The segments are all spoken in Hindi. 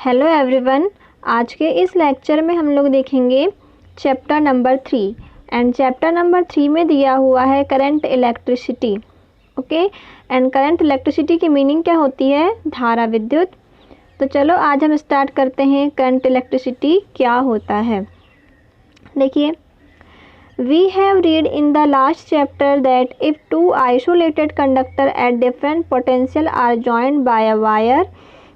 हेलो एवरीवन, आज के इस लेक्चर में हम लोग देखेंगे chapter number 3 and chapter number 3 में दिया हुआ है current electricity. Okay, and current electricity की मीनिंग क्या होती है? धारा विद्युत। तो चलो आज हम स्टार्ट करते हैं करंट इलेक्ट्रिसिटी क्या होता है। देखिए, we have read in the last chapter that if two isolated conductor at different potential are joined by a wire,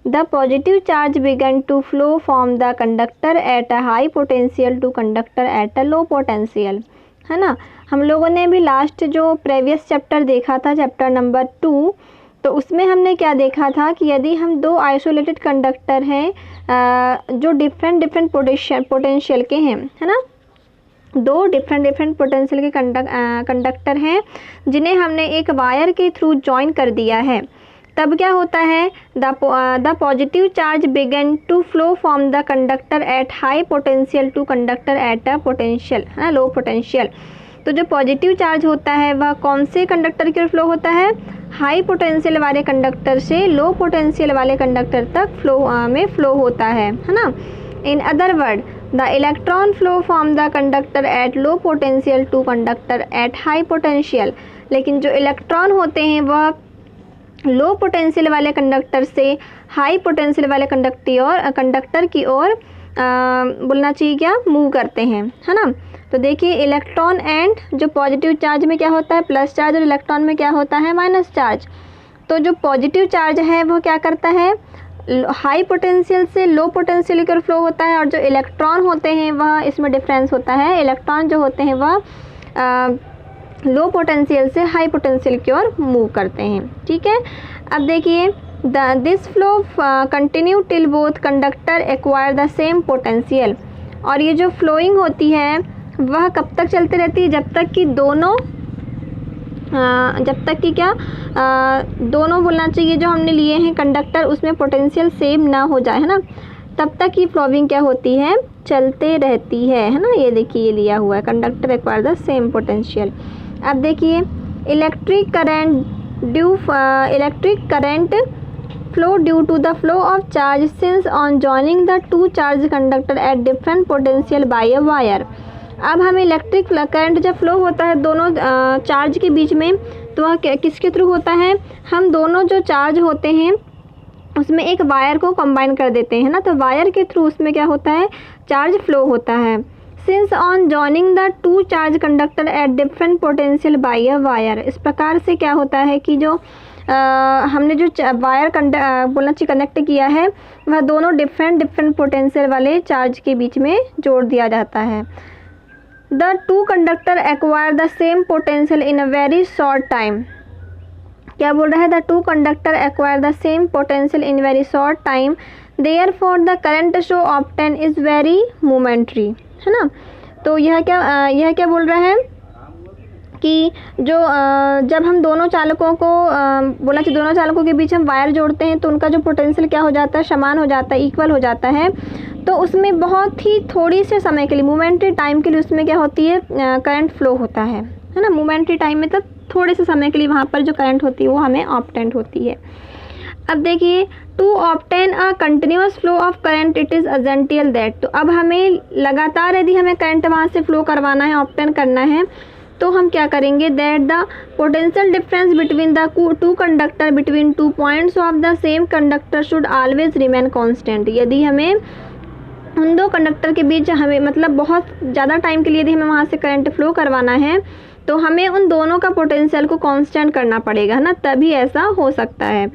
the positive charge began to flow from the conductor at a high potential to conductor at a low potential, है ना। हम लोगों ने भी लास्ट जो प्रीवियस चैप्टर देखा था, चैप्टर नंबर 2, तो उसमें हमने क्या देखा था कि यदि हम दो आइसोलेटेड कंडक्टर हैं जो डिफरेंट पोटेंशियल के हैं, है ना, दो डिफरेंट पोटेंशियल के कंडक्टर हैं जिन्हें हमने एक वायर के थ्रू जॉइन कर दिया है, तब क्या होता है? The positive charge begin to flow from the conductor at high potential to conductor at a potential, है ना, लो पोटेंशियल। तो जो पॉजिटिव चार्ज होता है वह कौन से कंडक्टर की ओर फ्लो होता है? हाई पोटेंशियल वाले कंडक्टर से लो पोटेंशियल वाले कंडक्टर तक फ्लो होता है ना। In other word, the electron flow from the conductor at low potential to conductor at high potential. लेकिन जो इलेक्ट्रॉन होते हैं वह लो पोटेंशियल वाले कंडक्टर से हाई पोटेंशियल वाले कंडक्टर की ओर बोलना चाहिए क्या, मूव करते हैं, है ना। तो देखिए, इलेक्ट्रॉन एंड जो पॉजिटिव चार्ज में क्या होता है? प्लस चार्ज, और इलेक्ट्रॉन में क्या होता है? Minus charge. तो जो पॉजिटिव चार्ज है वो क्या करता है? हाई पोटेंशियल से लो पोटेंशियल की ओर फ्लो होता है, और जो इलेक्ट्रॉन होते हैं वह, इसमें डिफरेंस होता है, इलेक्ट्रॉन जो होते हैं वह लो पोटेंशियल से हाई पोटेंशियल की ओर मूव करते हैं। ठीक है, अब देखिए, this flow continue till both conductor acquire the same potential. और ये जो फ्लोइंग होती है वह कब तक चलती रहती है? जब तक कि दोनों दोनों बोलना चाहिए जो हमने लिए हैं कंडक्टर, उसमें पोटेंशियल सेम ना हो जाए, है ना, तब तक ये फ्लोइंग क्या होती है? चलते रहती है ना। ये देखिए, ये लिया हुआ है, conductor acquire the same potential. अब देखिए, electric current flow due to the flow of charge since on joining the two charge conductor at different potential by a wire. अब हमें इलेक्ट्रिक करंट जब फ्लो होता है दोनों चार्ज के बीच में, तो वह किसके थ्रू होता है? हम दोनों जो चार्ज होते हैं उसमें एक वायर को कंबाइन कर देते हैं ना, तो वायर के थ्रू उसमें क्या होता है? चार्ज फ्लो होता है। Since on joining the two charge conductor at different potential by a wire. इस प्रकार से क्या होता है कि जो हमने जो वायर बोलना चाहिए कनेक्ट किया है वह दोनों डिफरेंट पोटेंशियल वाले चार्ज के बीच में जोड़ दिया जाता है। The two conductor acquire the same potential in a very short time. क्या बोल रहा है? The two conductor acquire the same potential in very short time, therefore the current show obtain is very momentary, है ना। तो यह क्या बोल रहा है कि जो जब हम दोनों चालकों को बोला कि दोनों चालकों के बीच हम वायर जोड़ते हैं तो उनका जो पोटेंशियल क्या हो जाता है? समान हो जाता है, इक्वल हो जाता है। तो उसमें बहुत ही थोड़ी से समय के लिए, मोमेंटरी टाइम के लिए उसमें क्या होती है? करंट फ्लो होता है ना। मोमेंटरी टाइम मतलब थोड़े से समय के लिए वहाँ पर जो करंट होती है वो हमें ऑब्टेंट होती है। अब देखिए, to obtain a continuous flow of current it is essential that. तो अब हमें लगातार यदि हमें करंट वहाँ से फ्लो करवाना है, ऑब्टेन करना है, तो हम क्या करेंगे? That the potential difference between the two conductor between two points of the same conductor should always remain constant. यदि हमें उन दो कंडक्टर के बीच हमें मतलब बहुत ज़्यादा टाइम के लिए यदि हमें वहाँ से करंट फ्लो करवाना है तो हमें उन दोनों का पोटेंशियल को कांस्टेंट करना पड़ेगा ना, तभी ऐसा हो सकता है।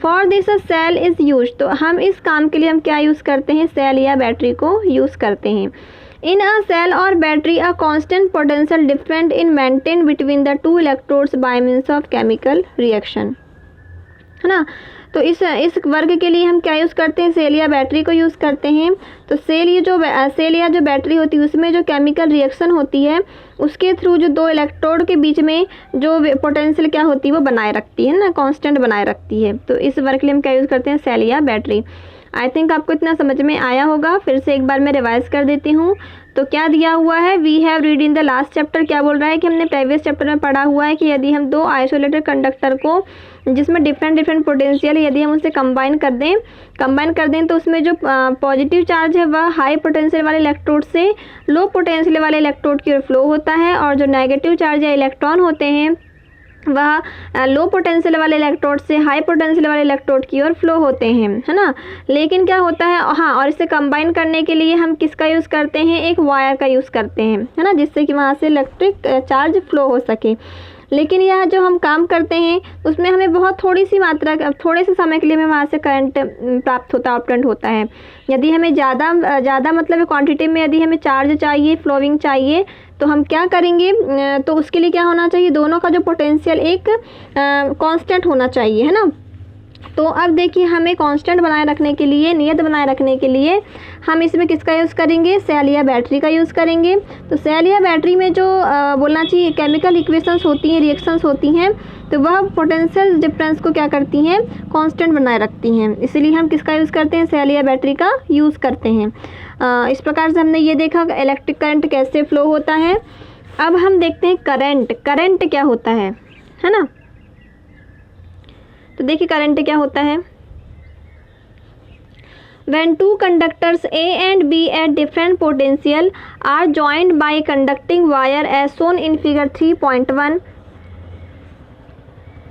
For this a cell is use. तो हम इस काम के लिए हम क्या यूज़ करते हैं? सेल या बैटरी को यूज़ करते हैं। इन अ सेल और battery a constant potential different in maintain between the two electrodes bye means of chemical reaction, है ना। तो इस वर्ग के लिए हम क्या यूज़ करते हैं? सेल या बैटरी को यूज़ करते हैं। तो सेल या जो बैटरी होती है उसमें जो केमिकल रिएक्शन होती है उसके थ्रू जो दो इलेक्ट्रोड के बीच में जो पोटेंशियल क्या होती है वो बनाए रखती है ना, कांस्टेंट बनाए रखती है। तो इस वर्ग के लिए हम क्या यूज़ करते हैं? सेल या बैटरी। आई थिंक आपको इतना समझ में आया होगा। फिर से एक बार मैं रिवाइज कर देती हूँ। तो क्या दिया हुआ है? We have read in the last chapter. क्या बोल रहा है कि हमने प्रीवियस चैप्टर में पढ़ा हुआ है कि यदि हम दो आइसोलेटेड कंडक्टर को जिसमें डिफरेंट पोटेंशियल यदि हम उसे कंबाइन कर दें तो उसमें जो पॉजिटिव चार्ज है वह हाई पोटेंशियल वाले इलेक्ट्रोड से लो पोटेंशियल वाले इलेक्ट्रोड की ओर फ्लो होता है, और जो नेगेटिव चार्ज या इलेक्ट्रॉन होते हैं वह लो पोटेंशियल वाले इलेक्ट्रोड से हाई पोटेंशियल वाले इलेक्ट्रोड की ओर फ्लो होते हैं, है ना। लेकिन क्या होता है, हाँ, और इसे कंबाइन करने के लिए हम किसका यूज़ करते हैं, एक वायर का यूज़ करते हैं, है ना, जिससे कि वहाँ से इलेक्ट्रिक चार्ज फ्लो हो सके। लेकिन यह जो हम काम करते हैं उसमें हमें बहुत थोड़ी सी मात्रा, थोड़े से समय के लिए हमें वहाँ से करंट प्राप्त होता है, ऑपरेंट होता है। यदि हमें ज़्यादा मतलब क्वांटिटी में यदि हमें चार्ज चाहिए, फ्लोइंग चाहिए, तो हम क्या करेंगे, तो उसके लिए क्या होना चाहिए, दोनों का जो पोटेंशियल एक कांस्टेंट होना चाहिए, है ना। तो अब देखिए हमें कांस्टेंट बनाए रखने के लिए, नियत बनाए रखने के लिए हम इसमें किसका यूज़ करेंगे, सेल या बैटरी का यूज़ करेंगे। तो सेल या बैटरी में जो बोलना चाहिए केमिकल इक्वेशंस होती हैं, रिएक्शंस होती हैं, तो वह पोटेंशियल डिफरेंस को क्या करती हैं, कांस्टेंट बनाए रखती हैं। इसलिए हम किसका यूज़ करते हैं, सेल या बैटरी का यूज़ करते हैं। इस प्रकार से हमने ये देखा इलेक्ट्रिक करंट कैसे फ्लो होता है। अब हम देखते हैं करंट क्या होता है ना। तो देखिए करंट क्या होता है, when two conductors A and B at different potential are joined by conducting wire as shown in figure 3.1,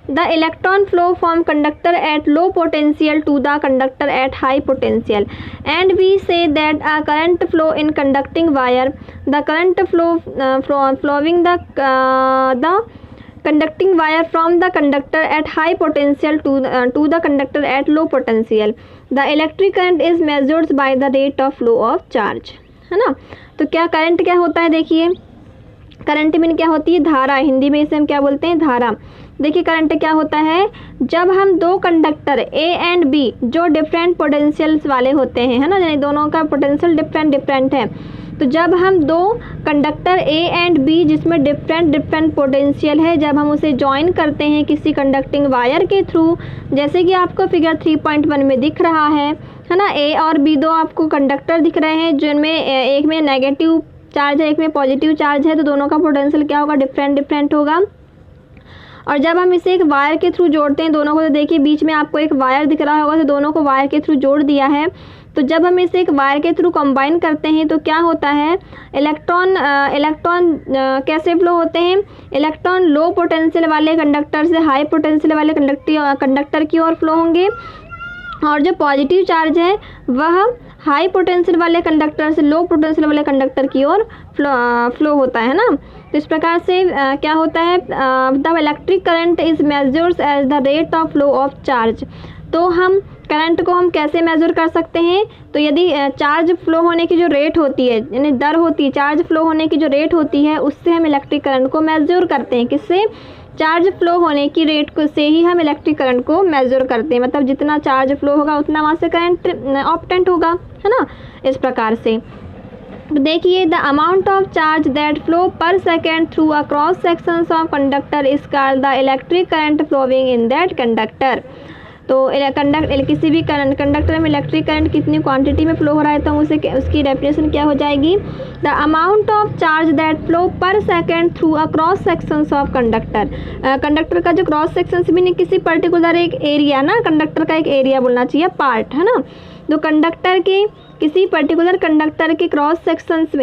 the electron flow from conductor at low potential to the conductor at high potential, and we say that a current flow in conducting wire, the current flow flowing the conducting wire from the conductor at high potential to the conductor at low potential, the electric current is measured by the rate of flow of charge, है ना। तो क्या करंट क्या होता है, देखिए करंट मीन क्या होती है, धारा, हिंदी में इसे हम क्या बोलते हैं, धारा। देखिए करंट क्या होता है, जब हम दो कंडक्टर A एंड B जो डिफरेंट पोटेंशियल्स वाले होते हैं, है ना, यानी दोनों का पोटेंशियल डिफरेंट है, तो जब हम दो कंडक्टर A एंड B जिसमें डिफरेंट पोटेंशियल है, जब हम उसे ज्वाइन करते हैं किसी कंडक्टिंग वायर के थ्रू, जैसे कि आपको फिगर 3.1 में दिख रहा है ना, A और B दो आपको कंडक्टर दिख रहे हैं, जिनमें एक में नेगेटिव चार्ज है, एक में पॉजिटिव चार्ज है, तो दोनों का पोटेंशियल क्या होगा, डिफरेंट होगा। और जब हम इसे एक वायर के थ्रू जोड़ते हैं दोनों को, तो देखिए बीच में आपको एक वायर दिख रहा होगा, तो दोनों को वायर के थ्रू जोड़ दिया है। तो जब हम इसे एक वायर के थ्रू कंबाइन करते हैं तो क्या होता है, इलेक्ट्रॉन कैसे फ्लो होते हैं, इलेक्ट्रॉन लो पोटेंशियल वाले कंडक्टर से हाई पोटेंशियल वाले कंडक्टर की ओर फ्लो होंगे, और जो पॉजिटिव चार्ज है वह हाई पोटेंशियल वाले कंडक्टर से लो पोटेंशियल वाले कंडक्टर की ओर फ्लो होता है ना। तो इस प्रकार से क्या होता है, the electric current is measured as the rate of flow of charge. तो हम करंट को हम कैसे मेजर कर सकते हैं, तो यदि चार्ज फ्लो होने की जो रेट होती है, यानी दर होती है, चार्ज फ्लो होने की जो रेट होती है, उससे हम इलेक्ट्रिक करंट को मेजर करते हैं। किससे, चार्ज फ्लो होने की रेट को से ही हम इलेक्ट्रिक करंट को मेजर करते हैं, मतलब जितना चार्ज फ्लो होगा उतना वहाँ से करंट ऑप्टेंट होगा, है ना, इस प्रकार से। तो देखिए, the amount of charge that flow per second through a cross sections of conductor is called the electric current flowing in that conductor. तो किसी भी कंडक्टर में इलेक्ट्रिक करंट कितनी क्वांटिटी में फ्लो हो रहा है, तो उसकी डेफिनेशन क्या हो जाएगी, the amount of charge that flow per second through a cross sections of conductor. Conductor का जो क्रॉस सेक्शंस भी नहीं, किसी पर्टिकुलर एक एरिया ना, कंडक्टर का एक एरिया बोलना चाहिए, पार्ट, है ना। तो कंडक्टर के किसी पर्टिकुलर कंडक्टर के क्रॉस सेक्शंस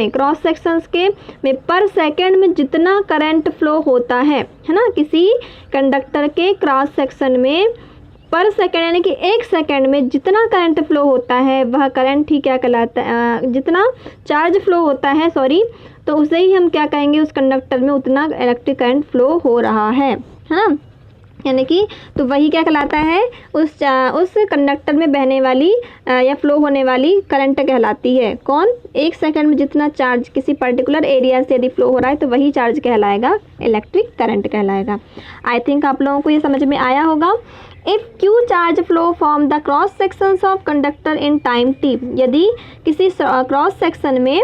में पर सेकेंड में जितना करंट फ्लो होता है ना, किसी कंडक्टर के क्रॉस सेक्शन में पर सेकेंड यानी कि एक सेकेंड में जितना करंट फ्लो होता है वह करंट ही क्या कहलाता है, जितना चार्ज फ्लो होता है, तो उसे ही हम क्या कहेंगे, उस कंडक्टर में उतना इलेक्ट्रिक करंट फ्लो हो रहा है ना, यानी कि तो वही क्या कहलाता है, उस कंडक्टर में बहने वाली या फ्लो होने वाली करंट कहलाती है। कौन, एक सेकंड में जितना चार्ज किसी पर्टिकुलर एरिया से यदि फ्लो हो रहा है तो वही चार्ज कहलाएगा, इलेक्ट्रिक करंट कहलाएगा। आई थिंक आप लोगों को ये समझ में आया होगा। If Q charge flow from the cross sections of conductor in time T, यदि किसी क्रॉस सेक्शन में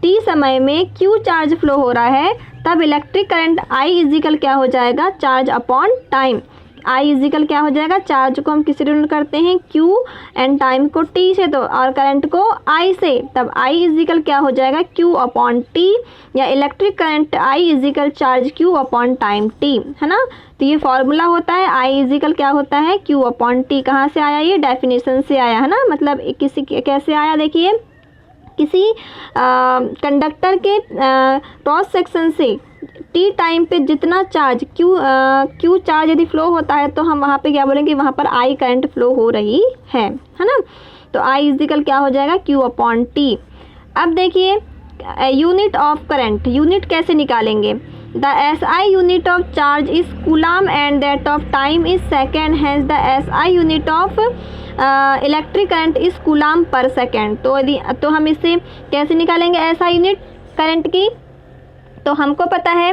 टी समय में क्यू चार्ज फ्लो हो रहा है, तब इलेक्ट्रिक करंट आई इजिकल क्या हो जाएगा, charge upon time. I equal क्या हो जाएगा, चार्ज को हम किससे डिनोट करते हैं, क्यू, एंड टाइम को टी से, तो और करंट को आई से, तब आई इजिकल क्या हो जाएगा, क्यू अपॉन टी, या electric current I is equal charge Q upon time T, है ना। तो ये फॉर्मूला होता है आई इजिकल क्या होता है, क्यू अपॉन टी। कहाँ से आया, ये डेफिनेशन से आया, है ना। मतलब किसी कैसे आया, देखिए किसी कंडक्टर के क्रॉस सेक्शन से टी टाइम पे जितना चार्ज क्यू चार्ज यदि फ्लो होता है तो हम वहाँ पे क्या बोलेंगे, वहाँ पर आई करंट फ्लो हो रही है ना। तो आई इजिकल क्या हो जाएगा, क्यू अपॉन टी। अब देखिए यूनिट ऑफ करंट, यूनिट कैसे निकालेंगे, the SI unit of charge is coulomb and that of time is second, hence the SI unit of electric current is coulomb per second. तो हम इससे कैसे निकालेंगे एसआई यूनिट करंट की, तो हमको पता है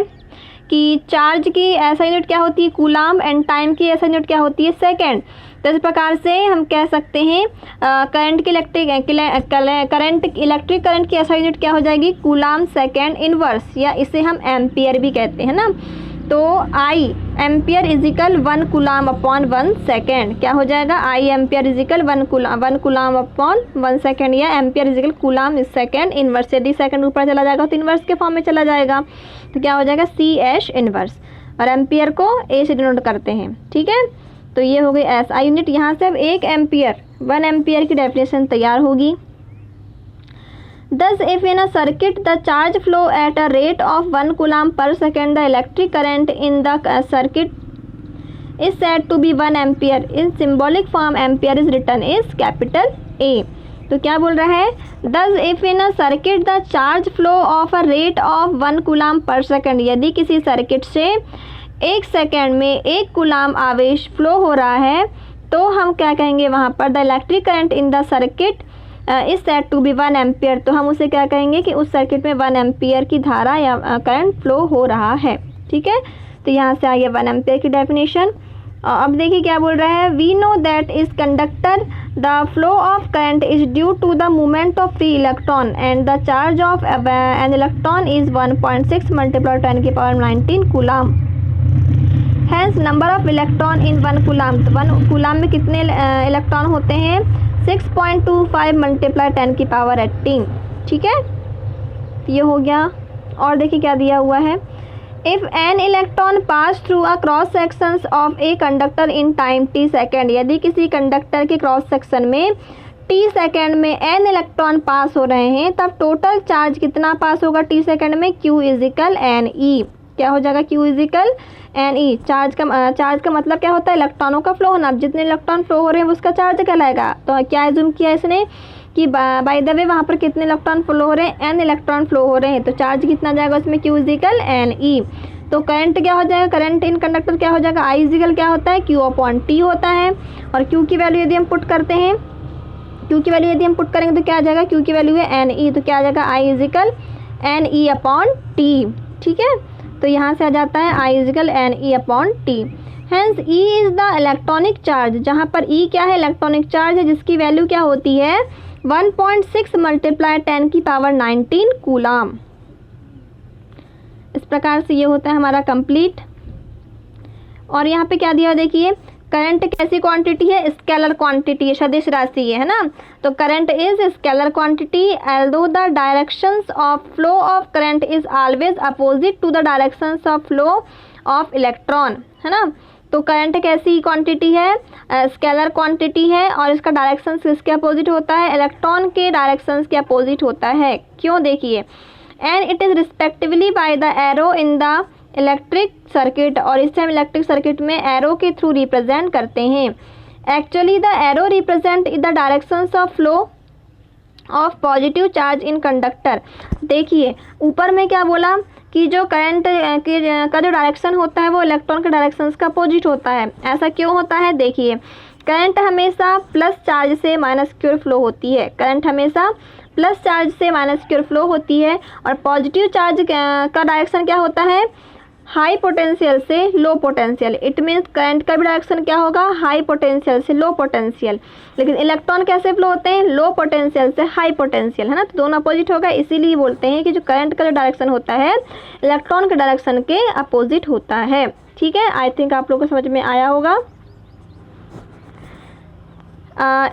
कि चार्ज की एसआई यूनिट क्या होती है, कूलम, एंड टाइम की एसआई यूनिट क्या होती है, सेकेंड। तो इस प्रकार से हम कह सकते हैं करंट की इलेक्ट्रिक करंट की एसआई यूनिट क्या हो जाएगी, कूलम सेकेंड इनवर्स, या इसे हम एम्पियर भी कहते हैं ना। तो I ampere is equal 1 coulomb upon 1 second, क्या हो जाएगा, I ampere is equal 1 coulomb upon 1 second, या ampere is equal coulomb is second inverse. यदि सेकेंड ऊपर चला जाएगा तो इनवर्स के फॉर्म में चला जाएगा, तो क्या हो जाएगा, सी एच इनवर्स, और एम्पियर को ए से डिनोट करते हैं, ठीक है। तो ये हो गई एस आई यूनिट। यहाँ से अब 1 एम्पियर की डेफिनेशन तैयार होगी। Thus, if in a circuit the charge flow at a rate of 1 coulomb per second, the electric current in the circuit is said to be 1 ampere. In symbolic form, ampere is written is capital A. तो क्या बोल रहा है, Thus, if in a circuit the charge flow of a rate of 1 coulomb per second, यदि किसी सर्किट से 1 सेकेंड में 1 कूलम आवेश फ्लो हो रहा है, तो हम क्या कहेंगे वहाँ पर, the electric current in the circuit is said to be 1 ampere. तो हम उसे क्या कहेंगे कि उस सर्किट में 1 एम्पियर की धारा या करंट फ्लो हो रहा है, ठीक है। तो यहाँ से आ गया 1 एम्पियर की डेफिनेशन। अब देखिए क्या बोल रहा है, we know that is conductor the flow of current is due to the movement of free electron and the charge of an electron is 1.6 multiply 10 की power 19 coulomb. Hence number of electron in 1 coulomb, 1 coulomb में कितने इलेक्ट्रॉन होते हैं, 6.25 मल्टीप्लाई 10 की पावर 18, ठीक है। ये हो गया। और देखिए क्या दिया हुआ है, if N electron pass through a cross section of a conductor in time T second, यदि किसी कंडक्टर के क्रॉस सेक्शन में टी सेकेंड में एन इलेक्ट्रॉन पास हो रहे हैं, तब टोटल चार्ज कितना पास होगा टी सेकेंड में, क्यू इजिकल एन ई, क्या हो जाएगा, Q is equal N E. Charge का मतलब क्या होता है, इलेक्ट्रॉनों का फ्लो होना। अब जितने इलेक्ट्रॉन फ्लो हो रहे हैं उसका चार्ज कहलाएगा। तो क्या एज्यूम किया इसने कि बाय द वे वहाँ पर कितने इलेक्ट्रॉन फ्लो हो रहे हैं, एन इलेक्ट्रॉन फ्लो हो रहे हैं, तो चार्ज कितना जाएगा उसमें, क्यू इजिकल एन ई। तो करंट क्या हो जाएगा, करंट इन कंडक्टर क्या हो जाएगा, आई इजिकल क्या होता है, क्यू अपॉन टी होता है। और क्यू की वैल्यू यदि हम पुट करते हैं, क्यू की वैल्यू यदि हम पुट करेंगे तो क्या आ जाएगा, क्यू की वैल्यू है एन ई, तो क्या आ जाएगा, I is equal N E upon T, ठीक है। तो यहाँ से आ जाता है I is equal N E upon T. Hence E is the electronic charge, जहाँ पर ई क्या है, इलेक्ट्रॉनिक चार्ज है, जिसकी वैल्यू क्या होती है, 1.6 मल्टीप्लाई 10 की पावर 19 कूलम। इस प्रकार से ये होता है हमारा कंप्लीट। और यहाँ पे क्या दिया, देखिए करंट कैसी क्वांटिटी है, स्केलर क्वांटिटी है, सदिश राशि है ना। तो current is scalar quantity although the directions of flow of current is always opposite to the directions of flow of electron, है ना। तो करंट कैसी क्वांटिटी है, स्केलर क्वांटिटी है, और इसका डायरेक्शंस किसके अपोजिट होता है, इलेक्ट्रॉन के डायरेक्शंस के अपोजिट होता है। क्यों, देखिए and it is respectively by the arrow in the electric circuit, और इसे हम इलेक्ट्रिक सर्किट में एरो के थ्रू रिप्रेजेंट करते हैं। Actually the arrow represent the directions of flow of positive charge in conductor. देखिए ऊपर में क्या बोला कि जो करंट का जो डायरेक्शन होता है वो इलेक्ट्रॉन के डायरेक्शंस का अपोजिट होता है। ऐसा क्यों होता है, देखिए करंट हमेशा प्लस चार्ज से माइनस की ओर फ्लो होती है, करंट हमेशा प्लस चार्ज से माइनस की ओर फ्लो होती है, और पॉजिटिव चार्ज का डायरेक्शन क्या होता है, हाई पोटेंशियल से low potential. It means current का भी डायरेक्शन क्या होगा, हाई पोटेंशियल से लो पोटेंशियल। लेकिन इलेक्ट्रॉन कैसे फ्लो होते हैं, लो पोटेंशियल से हाई पोटेंशियल, है ना। तो दोनों अपोजिट होगा, इसीलिए बोलते हैं कि जो करंट का जो डायरेक्शन होता है इलेक्ट्रॉन के डायरेक्शन के अपोजिट होता है। ठीक है, आई थिंक आप लोगों को समझ में आया होगा।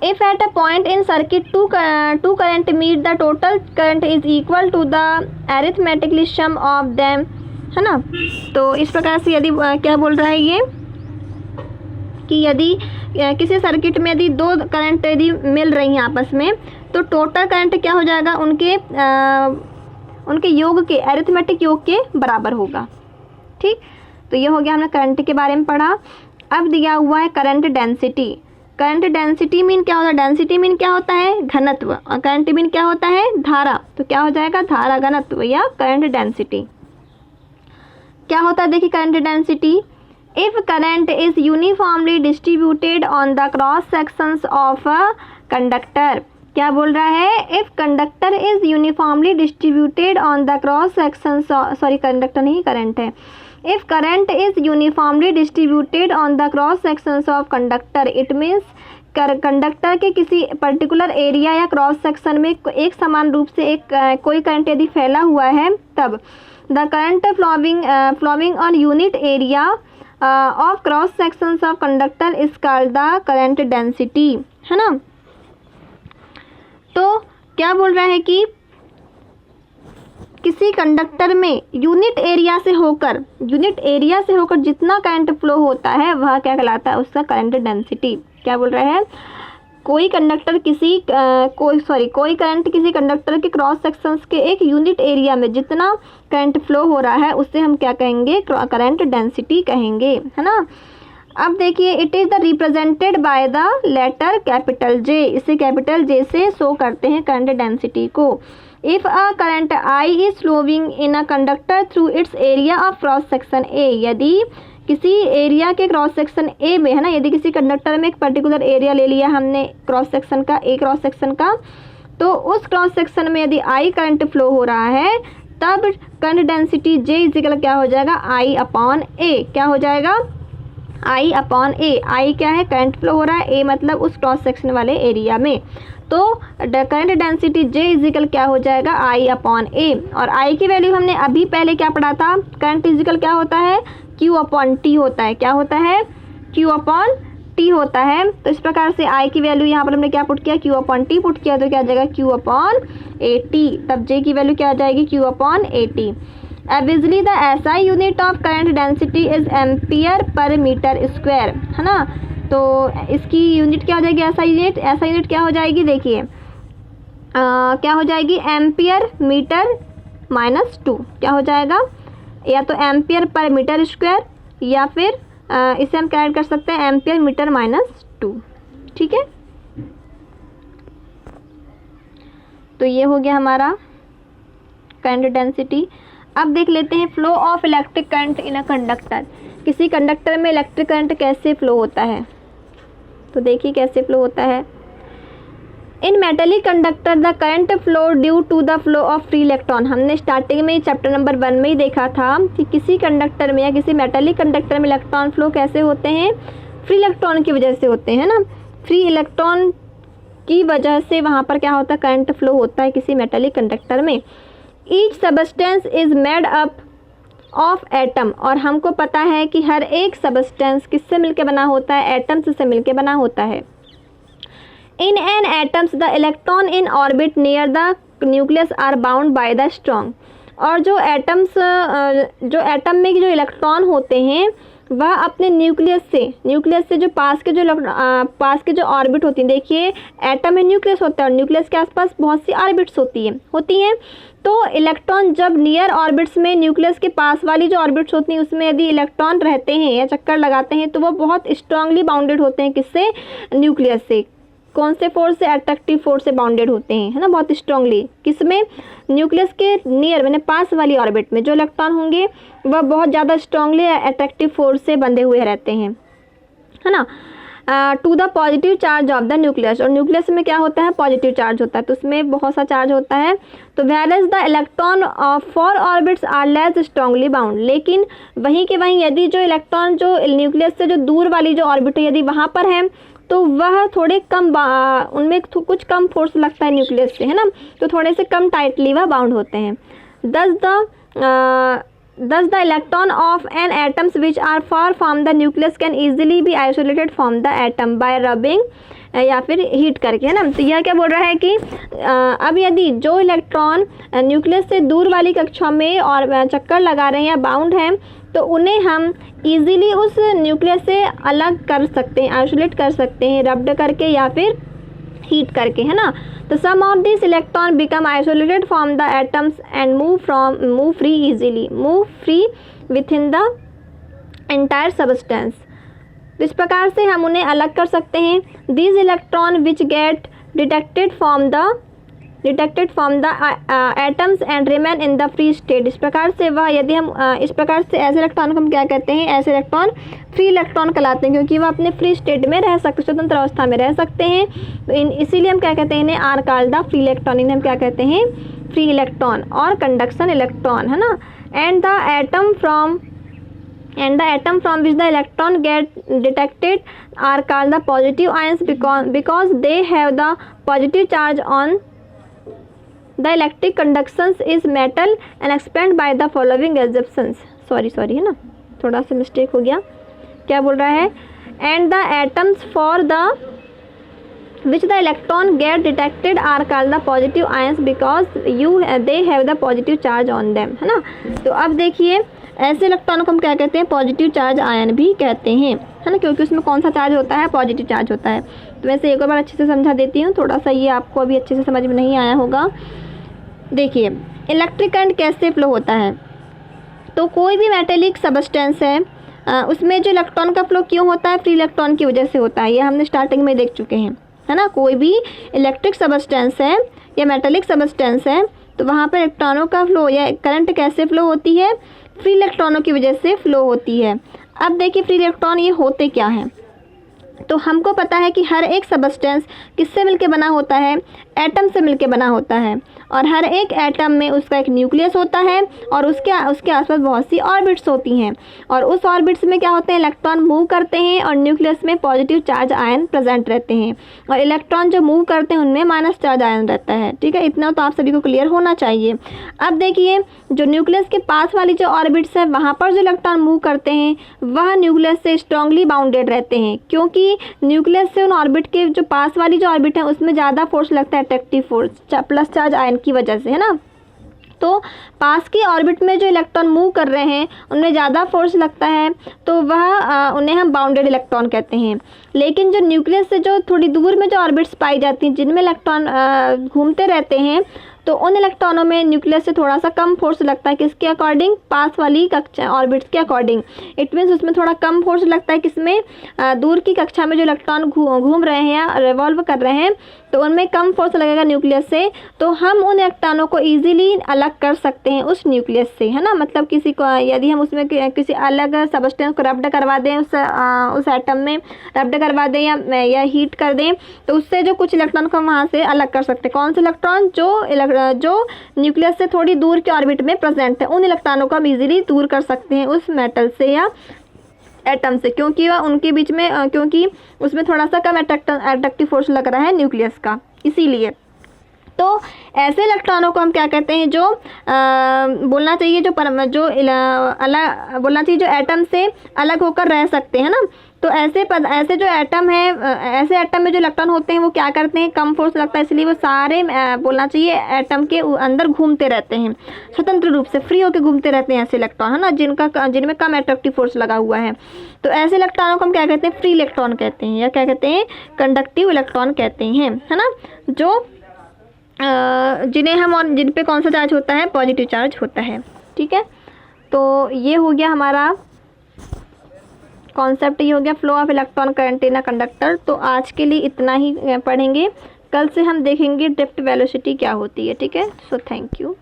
If at a point in circuit two current meet, the total current is equal to the arithmetically sum of them, है ना। तो इस प्रकार से यदि क्या बोल रहा है ये कि यदि किसी सर्किट में यदि दो करंट यदि मिल रही हैं आपस में, तो टोटल करंट क्या हो जाएगा, उनके योग के, अरिथमेटिक योग के बराबर होगा। ठीक, तो ये हो गया, हमने करंट के बारे में पढ़ा। अब दिया हुआ है current density. Current density mean क्या होता है, डेंसिटी मीन क्या होता है, घनत्व, और करंट मीन क्या होता है, धारा। तो क्या हो जाएगा, धारा घनत्व या करंट डेंसिटी। क्या होता है, देखिए current density, if current is uniformly distributed on the cross sections of a conductor. क्या बोल रहा है, if conductor is uniformly distributed on the cross sections, sorry conductor नहीं, करंट है। If current is uniformly distributed on the cross sections of conductor, it means conductor के किसी पर्टिकुलर एरिया या क्रॉस सेक्शन में एक समान रूप से कोई करंट यदि फैला हुआ है, तब the current flowing on unit area of cross sections of conductor is called the current density, है ना। तो क्या बोल रहा है कि किसी कंडक्टर में यूनिट एरिया से होकर जितना करंट फ्लो होता है वह क्या कहलाता है, उसका करंट डेंसिटी। क्या बोल रहा है, कोई करंट किसी कंडक्टर के क्रॉस सेक्शंस के एक यूनिट एरिया में जितना करंट फ्लो हो रहा है उससे हम क्या कहेंगे, करंट डेंसिटी कहेंगे, है ना। अब देखिए, it is the represented by the letter capital J, इसे कैपिटल जे से शो करते हैं करंट डेंसिटी को। If a current I is flowing in a conductor through its area of cross section A, यदि किसी एरिया के क्रॉस सेक्शन A में, है ना, यदि किसी कंडक्टर में एक पर्टिकुलर एरिया ले लिया हमने क्रॉस सेक्शन का, A क्रॉस सेक्शन का, तो उस क्रॉस सेक्शन में यदि I करंट फ्लो हो रहा है, तब करंट डेंसिटी J इक्वल क्या हो जाएगा, I अपॉन A। क्या हो जाएगा, I अपॉन A। I क्या है, करंट फ्लो हो रहा है, A मतलब उस क्रॉस सेक्शन वाले एरिया में, तो करंट डेंसिटी J इजिकल क्या हो जाएगा, I अपॉन A। और I की वैल्यू हमने अभी पहले क्या पढ़ा था, करंट इजिकल क्या होता है, Q अपॉन T होता है। क्या होता है, Q अपॉन T होता है। तो इस प्रकार से I की वैल्यू यहाँ पर हमने क्या पुट किया, Q अपॉन T पुट किया, तो क्या आ जाएगा, Q अपॉन AT। तब J की वैल्यू क्या आ जाएगी, Q upon AT। Obviously the SI unit of current density is ampere per metre square, है ना। तो इसकी यूनिट क्या हो जाएगी, ऐसा यूनिट क्या हो जाएगी, देखिए क्या हो जाएगी, एम्पियर मीटर माइनस 2। क्या हो जाएगा, या तो एम्पियर पर मीटर स्क्वायर, या फिर इसे हम क्या ऐड कर सकते हैं, एम्पियर मीटर माइनस 2। ठीक है, तो ये हो गया हमारा करंट डेंसिटी। अब देख लेते हैं flow of electric current in a conductor. किसी कंडक्टर में इलेक्ट्रिक करंट कैसे फ्लो होता है, तो देखिए कैसे फ्लो होता है। In metallic conductor the current flow due to the flow of free electron. हमने स्टार्टिंग में चैप्टर नंबर 1 में ही देखा था कि किसी कंडक्टर में या किसी मेटेलिक कंडक्टर में इलेक्ट्रॉन फ्लो कैसे होते हैं, फ्री इलेक्ट्रॉन की वजह से होते हैं ना। फ्री इलेक्ट्रॉन की वजह से वहाँ पर क्या होता है, करंट फ्लो होता है किसी मेटेलिक कंडक्टर में। Each substance is made up of atom, और हमको पता है कि हर एक सब्सटेंस किससे मिलके बना होता है, एटम्स से मिलके बना होता है। In an atoms the electron in orbit near the nucleus are bound by the strong. और जो एटम में जो इलेक्ट्रॉन होते हैं वह अपने न्यूक्लियस से जो पास के जो ऑर्बिट होती हैं, देखिए एटम में न्यूक्लियस होता है और न्यूक्लियस के आसपास बहुत सी ऑर्बिट्स होती हैं। तो इलेक्ट्रॉन जब नियर ऑर्बिट्स में, न्यूक्लियस के पास वाली जो ऑर्बिट्स होती हैं उसमें यदि इलेक्ट्रॉन रहते हैं या चक्कर लगाते हैं, तो वो बहुत स्ट्रांगली बाउंडेड होते हैं किससे, न्यूक्लियस से। कौन से फोर्स से, अट्रैक्टिव फोर्स से बाउंडेड होते हैं, है ना, बहुत स्ट्रांगली। किसमें, न्यूक्लियस के नियर मैंने पास वाली ऑर्बिट में जो इलेक्ट्रॉन होंगे वह बहुत ज़्यादा स्ट्रांगली अट्रैक्टिव फोर्स से बंधे हुए रहते हैं, है ना, to the positive charge of the nucleus. और न्यूक्लियस में क्या होता है, पॉजिटिव चार्ज होता है, तो उसमें बहुत सा चार्ज होता है। तो whereas the electron for orbits are less strongly bound. लेकिन वहीं के वहीं यदि जो इलेक्ट्रॉन जो न्यूक्लियस से जो दूर वाली जो ऑर्बिट है यदि वहाँ पर है, तो वह थोड़े कम उनमें कुछ कम फोर्स लगता है न्यूक्लियस से, है ना, तो थोड़े से कम टाइटली वह बाउंड होते हैं। Thus the electron of an atoms which are far from the nucleus can easily be isolated from the atom by rubbing या फिर हीट करके, है ना। तो यह क्या बोल रहा है कि अब यदि जो इलेक्ट्रॉन न्यूक्लियस से दूर वाली कक्षा में और चक्कर लगा रहे हैं या बाउंड हैं, तो उन्हें हम इजीली उस न्यूक्लियस से अलग कर सकते हैं, आइसोलेट कर सकते हैं रब्ड करके या फिर हीट करके, है ना। तो some of this electron become isolated from the atoms and move free easily, move free within the entire substance. इस प्रकार से हम उन्हें अलग कर सकते हैं। These electron which get detected from the atoms and remain in the free state. इस प्रकार से वह यदि हम इस प्रकार से ऐसे इलेक्ट्रॉन को हम क्या कहते हैं, ऐसे इलेक्ट्रॉन फ्री इलेक्ट्रॉन कहलाते हैं, क्योंकि वह अपने फ्री स्टेट में रह सकते, स्वतंत्र अवस्था में रह सकते हैं। तो इसीलिए हम क्या कहते हैं इन्हें, are called the free electron. इन्हें हम क्या कहते हैं, फ्री इलेक्ट्रॉन और कंडक्शन इलेक्ट्रॉन, है ना। And the atom from which the electron get detected are called the positive ions because they have the positive charge on the electric conductance is metal and explained by the following assumptions। Sorry है ना, थोड़ा सा मिस्टेक हो गया। क्या बोल रहा है, and the atoms for the which the electron get detected are called the positive ions because they have the positive charge on them, है ना। तो अब देखिए ऐसे इलेक्ट्रॉन को हम क्या कहते हैं, पॉजिटिव चार्ज आयन भी कहते हैं, है ना, क्योंकि उसमें कौन सा चार्ज होता है, पॉजिटिव चार्ज होता है। तो वैसे एक बार अच्छे से समझा देती हूँ, थोड़ा सा ये आपको अभी अच्छे से समझ में नहीं आया होगा। देखिए इलेक्ट्रिक करंट कैसे फ्लो होता है। तो कोई भी मेटेलिक सबस्टेंस है उसमें जो इलेक्ट्रॉन का फ्लो क्यों होता है, फ्री इलेक्ट्रॉन की वजह से होता है। ये हमने स्टार्टिंग में देख चुके हैं, है ना। कोई भी इलेक्ट्रिक सबस्टेंस है या मेटेलिक सबस्टेंस है तो वहाँ पर इलेक्ट्रॉनों का फ्लो या करंट कैसे फ्लो होती है, फ्री इलेक्ट्रॉनों की वजह से फ्लो होती है। अब देखिए फ्री इलेक्ट्रॉन ये होते क्या हैं। तो हमको पता है कि हर एक सबस्टेंस किससे मिलके बना होता है, एटम से मिलके बना होता है, और हर एक एटम में उसका एक न्यूक्लियस होता है और उसके आसपास बहुत सी ऑर्बिट्स होती हैं, और उस ऑर्बिट्स में क्या होते हैं, इलेक्ट्रॉन मूव करते हैं और न्यूक्लियस में पॉजिटिव चार्ज आयन प्रेजेंट रहते हैं, और इलेक्ट्रॉन जो मूव करते हैं उनमें माइनस चार्ज आयन रहता है। ठीक है, इतना तो आप सभी को क्लियर होना चाहिए। अब देखिए जो न्यूक्लियस के पास वाली जो ऑर्बिट्स है वहाँ पर जो इलेक्ट्रॉन मूव करते हैं वह न्यूक्लियस से स्ट्रांगली बाउंडेड रहते हैं, क्योंकि न्यूक्लियस से उन ऑर्बिट के जो पास वाली जो ऑर्बिट है उसमें ज़्यादा फोर्स लगता है, attractive force plus charge ion की वजह से, है ना। तो पास की ऑर्बिट में जो इलेक्ट्रॉन मूव कर रहे हैं उनमें ज़्यादा फोर्स लगता है, तो वह उन्हें हम बाउंडेड इलेक्ट्रॉन कहते हैं। लेकिन जो न्यूक्लियस से जो थोड़ी दूर में जो ऑर्बिट्स पाई जाती हैं जिनमें इलेक्ट्रॉन घूमते रहते हैं, तो उन इलेक्ट्रॉनों में न्यूक्लियस से थोड़ा सा कम फोर्स लगता है, किसके अकॉर्डिंग, पास वाली कक्षा ऑर्बिट्स के अकॉर्डिंग। इट मीन्स उसमें थोड़ा कम फोर्स लगता है, किसमें, दूर की कक्षा में जो इलेक्ट्रॉन घूम रहे हैं या रिवॉल्व कर रहे हैं तो उनमें कम फोर्स लगेगा न्यूक्लियस से, तो हम उन इलेक्ट्रॉनों को ईजिली अलग कर सकते हैं उस न्यूक्लियस से, है ना। मतलब किसी को यदि हम उसमें किसी अलग सबस्टेंस को रब्ड करवा दें, उस एटम में रब्ड करवा दें या हीट कर दें, तो उससे जो कुछ इलेक्ट्रॉन को वहाँ से अलग कर सकते हैं। कौन से इलेक्ट्रॉन, जो न्यूक्लियस से थोड़ी दूर के ऑर्बिट में प्रेजेंट है, उन इलेक्ट्रॉनों को हम इजीली दूर कर सकते हैं उस मेटल से या एटम से, क्योंकि वह उनके बीच में क्योंकि उसमें थोड़ा सा कम अट्रैक्टिव फोर्स लग रहा है न्यूक्लियस का, इसीलिए। तो ऐसे इलेक्ट्रॉनों को हम क्या कहते हैं, जो बोलना चाहिए बोलना चाहिए जो एटम से अलग होकर रह सकते हैं ना। तो ऐसे जो एटम है, ऐसे एटम में जो इलेक्ट्रॉन होते हैं वो क्या करते हैं, कम फोर्स लगता है, इसलिए वो सारे बोलना चाहिए एटम के अंदर घूमते रहते हैं, स्वतंत्र रूप से फ्री होकर घूमते रहते हैं ऐसे इलेक्ट्रॉन, है ना, जिनमें कम अट्रैक्टिव फोर्स लगा हुआ है। तो ऐसे इलेक्ट्रॉनों को हम क्या कहते हैं, फ्री इलेक्ट्रॉन कहते हैं, या क्या कहते हैं, कंडक्टिव इलेक्ट्रॉन कहते हैं, है ना, जो जिन पे कौन सा चार्ज होता है, पॉजिटिव चार्ज होता है। ठीक है, तो ये हो गया हमारा कॉन्सेप्ट, ये हो गया flow of electron current in a conductor. तो आज के लिए इतना ही पढ़ेंगे, कल से हम देखेंगे ड्रिफ्ट वेलोसिटी क्या होती है। ठीक है, सो थैंक यू।